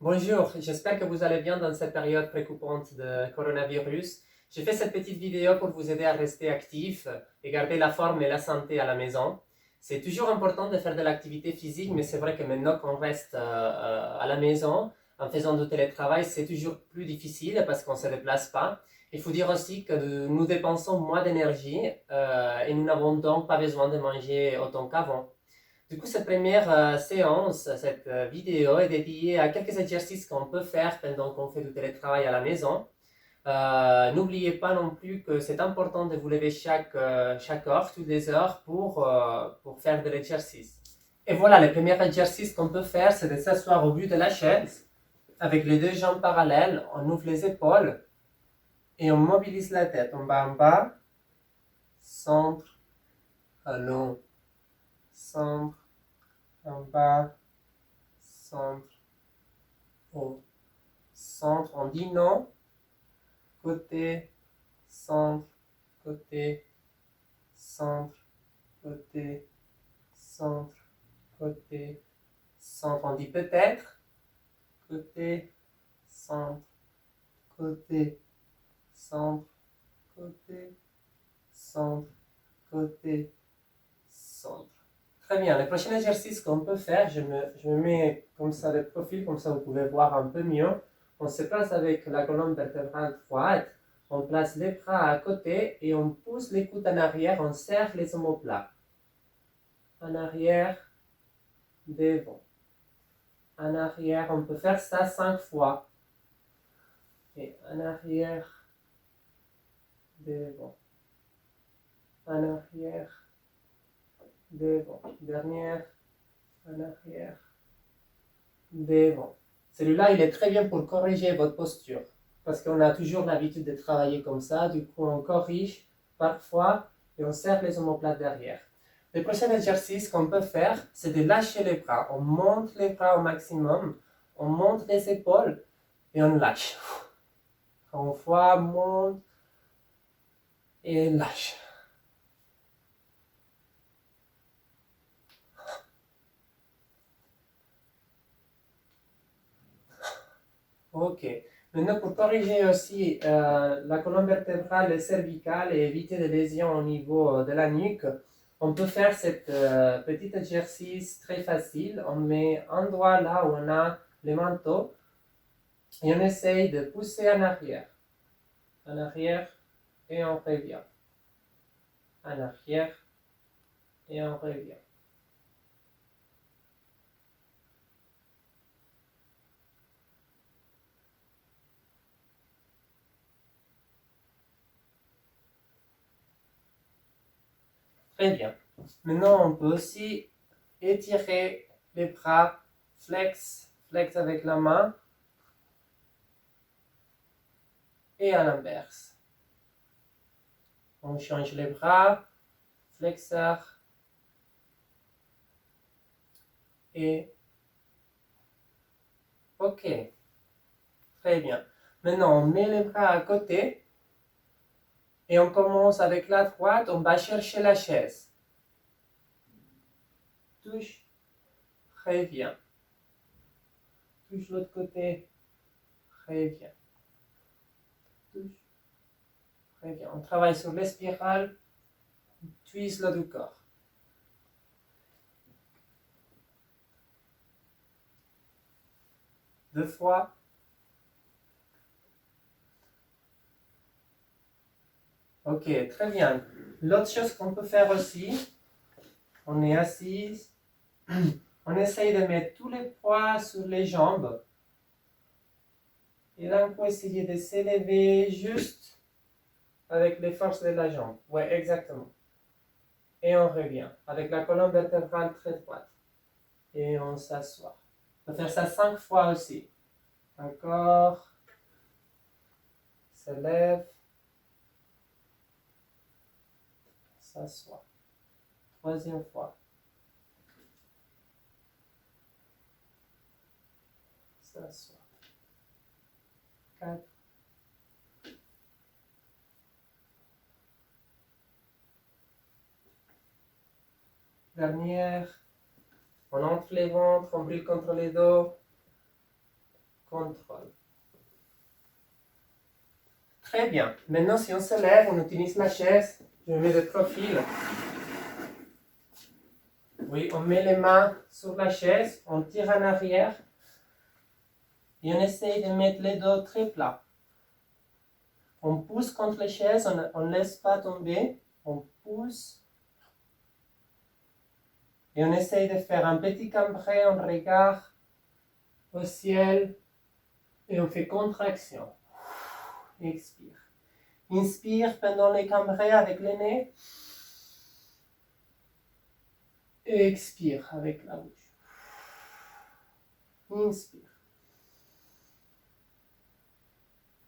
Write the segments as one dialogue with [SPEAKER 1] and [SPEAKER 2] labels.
[SPEAKER 1] Bonjour, j'espère que vous allez bien dans cette période préoccupante de coronavirus. J'ai fait cette petite vidéo pour vous aider à rester actif et garder la forme et la santé à la maison. C'est toujours important de faire de l'activité physique, mais c'est vrai que maintenant qu'on reste à la maison, en faisant du télétravail, c'est toujours plus difficile parce qu'on ne se déplace pas. Il faut dire aussi que nous dépensons moins d'énergie et nous n'avons donc pas besoin de manger autant qu'avant. Du coup, cette première séance, cette vidéo est dédiée à quelques exercices qu'on peut faire pendant qu'on fait du télétravail à la maison. N'oubliez pas non plus que c'est important de vous lever chaque heure, toutes les heures, pour faire de l'exercice. Et voilà, le premier exercice qu'on peut faire, c'est de s'asseoir au bout de la chaise, avec les deux jambes parallèles, on ouvre les épaules et on mobilise la tête. En bas, centre, allons, centre, en bas, centre, au centre, on dit non, côté, centre, côté, centre, côté, centre, côté, centre, on dit peut-être, côté, centre, côté, centre, côté, centre, côté, centre. Très bien, le prochain exercice qu'on peut faire, je me mets comme ça de profil, comme ça vous pouvez voir un peu mieux. On se place avec la colonne vertébrale droite, on place les bras à côté et on pousse les coudes en arrière, on serre les omoplates. En arrière, devant. En arrière, on peut faire ça 5 fois. Et en arrière, devant. En arrière, devant. Dernière, en arrière, devant. Celui-là, il est très bien pour corriger votre posture. Parce qu'on a toujours l'habitude de travailler comme ça. Du coup, on corrige parfois et on serre les omoplates derrière. Le prochain exercice qu'on peut faire, c'est de lâcher les bras. On monte les bras au maximum. On monte les épaules et on lâche. Une fois, monte et lâche. Ok. Maintenant, pour corriger aussi la colonne vertébrale et cervicale et éviter des lésions au niveau de la nuque, on peut faire ce petit exercice très facile. On met un doigt là où on a le manteau et on essaye de pousser en arrière et on revient, en arrière et on revient. Très bien. Maintenant, on peut aussi étirer les bras, flex avec la main et à l'inverse. On change les bras, flexeur et ok. Très bien. Maintenant, on met les bras à côté et on commence avec la droite. On va chercher la chaise. Touche, revient. Touche l'autre côté, revient. Touche, revient. On travaille sur les spirales, twist le du corps. Deux fois. Ok, très bien. L'autre chose qu'on peut faire aussi, on est assise, on essaye de mettre tous les poids sur les jambes. Et là, on peut essayer de s'élever juste avec les forces de la jambe. Ouais, exactement. Et on revient avec la colonne vertébrale très droite. Et on s'assoit. On peut faire ça 5 fois aussi. Encore. Se lève. S'assoit. Troisième fois. S'assoit. 4. Dernière. On entre les ventres, on brille contre les dos. contrôle. Très bien. Maintenant, si on se lève, on utilise la chaise. Je mets de profil. Oui, on met les mains sur la chaise, on tire en arrière et on essaye de mettre les dos très plats. On pousse contre la chaise, on ne laisse pas tomber, on pousse et on essaye de faire un petit cambré, on regarde au ciel et on fait contraction. Expire. Inspire pendant les cambrés avec le nez. Expire avec la bouche. Inspire.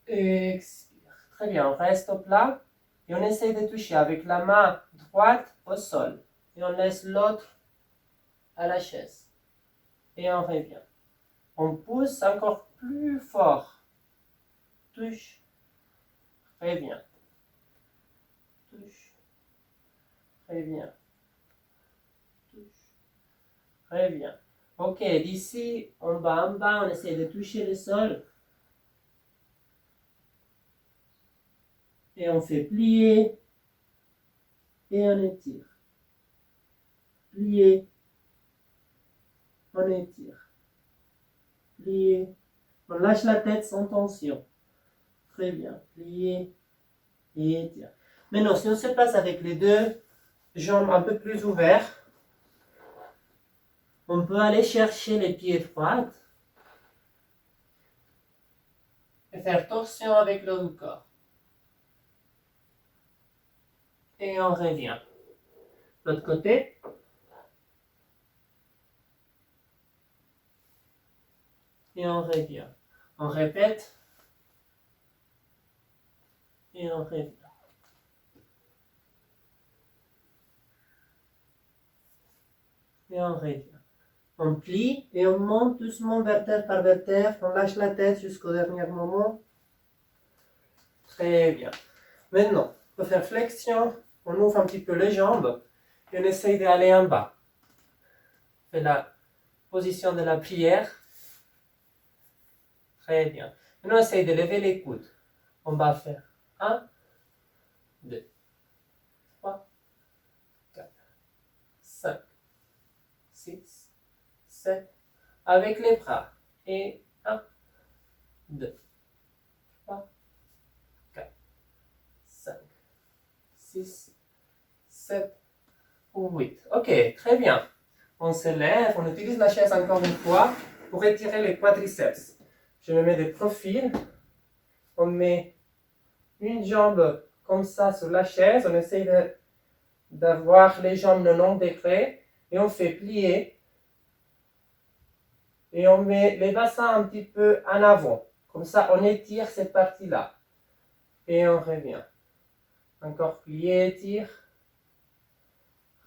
[SPEAKER 1] Expire. Très bien, on reste au plat et on essaie de toucher avec la main droite au sol. Et on laisse l'autre à la chaise. Et on revient. On pousse encore plus fort. Touche. Reviens. Touche. Reviens. Touche. Reviens. Ok, d'ici en bas, on essaie de toucher le sol. Et on fait plier. Et on étire. Plier. On étire. Plier. On lâche la tête sans tension. Très bien. Plier et étire. Maintenant, si on se place avec les deux jambes un peu plus ouvertes, on peut aller chercher les pieds droits et faire torsion avec le haut du corps. Et on revient. L'autre côté. Et on revient. On répète. Et on revient. Et on revient. On plie et on monte doucement vertèbre par vertèbre. On lâche la tête jusqu'au dernier moment. Très bien. Maintenant, on peut faire flexion. On ouvre un petit peu les jambes et on essaye d'aller en bas. On fait la position de la prière. Très bien. Maintenant, on essaye de lever les coudes. On va faire 1, 2, 3, 4, 5, 6, 7. Avec les bras. Et 1, 2, 3, 4, 5, 6, 7 ou 8. Ok, très bien. On se lève, on utilise la chaise encore une fois pour étirer les quadriceps. Je me mets de profil. On met une jambe comme ça sur la chaise. On essaye d'avoir les jambes 90 degrés. Et on fait plier. Et on met les bassins un petit peu en avant. Comme ça, on étire cette partie-là. Et on revient. Encore plier, étire.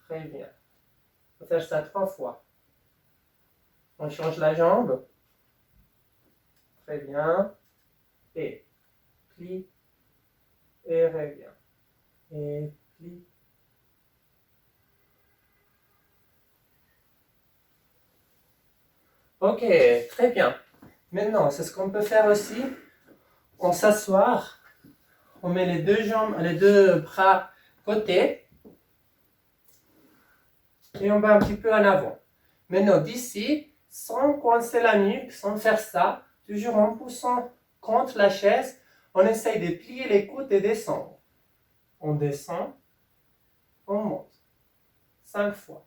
[SPEAKER 1] Revient. On va faire ça 3 fois. On change la jambe. Très bien. Et plie. Et revient. Et plie. Ok, très bien. Maintenant, c'est ce qu'on peut faire aussi. On s'assoit. On met les deux jambes, les deux bras côté. Et on va un petit peu en avant. Maintenant, d'ici, sans coincer la nuque, sans faire ça, toujours en poussant contre la chaise, on essaye de plier les coudes et descendre. On descend, on monte. 5 fois.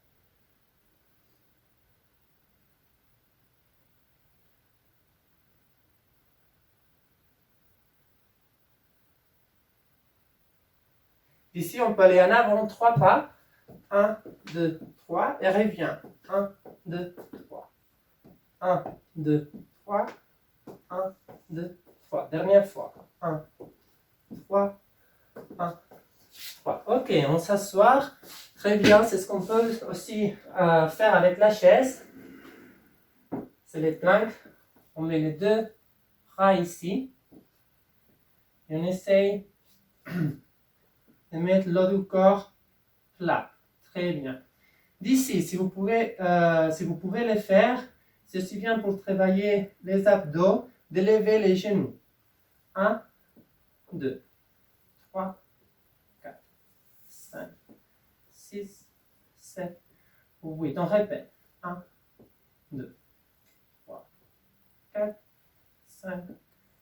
[SPEAKER 1] Ici, on peut aller en avant 3 pas. 1, 2, 3 et revient. 1, 2, 3. 1, 2, 3. 1, 2, 3. Dernière fois. 1, 3. 1, 3. Ok, on s'assoit. Très bien, c'est ce qu'on peut aussi faire avec la chaise. C'est les planques. On met les deux bras ici. Et on essaye de mettre le haut du corps plat. Très bien. D'ici, si vous pouvez le faire, c'est aussi bien pour travailler les abdos, d'élever les genoux. 1, 2, 3, 4, 5, 6, 7, 8. On répète. 1, 2, 3, 4, 5,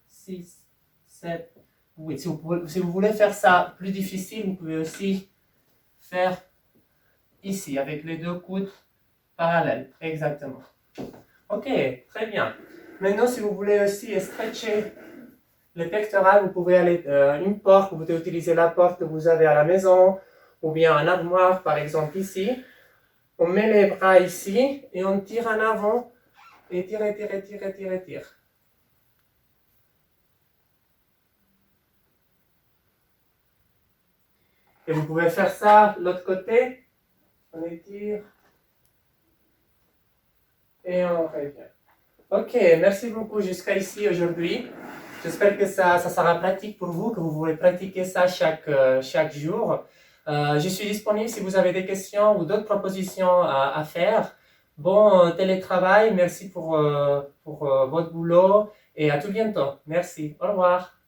[SPEAKER 1] 6, 7, 8. Si vous voulez faire ça plus difficile, vous pouvez aussi faire ici, avec les deux coudes parallèles. Exactement. Ok, très bien. Maintenant, si vous voulez aussi stretcher les pectorales, vous pouvez aller une porte, vous pouvez utiliser la porte que vous avez à la maison, ou bien un armoire, par exemple ici. On met les bras ici et on tire en avant et tire, tire, tire, tire, tire. Et vous pouvez faire ça de l'autre côté. On étire et on revient. Ok, merci beaucoup jusqu'à ici aujourd'hui. J'espère que ça sera pratique pour vous, que vous pourrez pratiquer ça chaque jour. Je suis disponible si vous avez des questions ou d'autres propositions à faire. Bon télétravail, merci pour votre boulot et à tout bientôt. Merci, au revoir.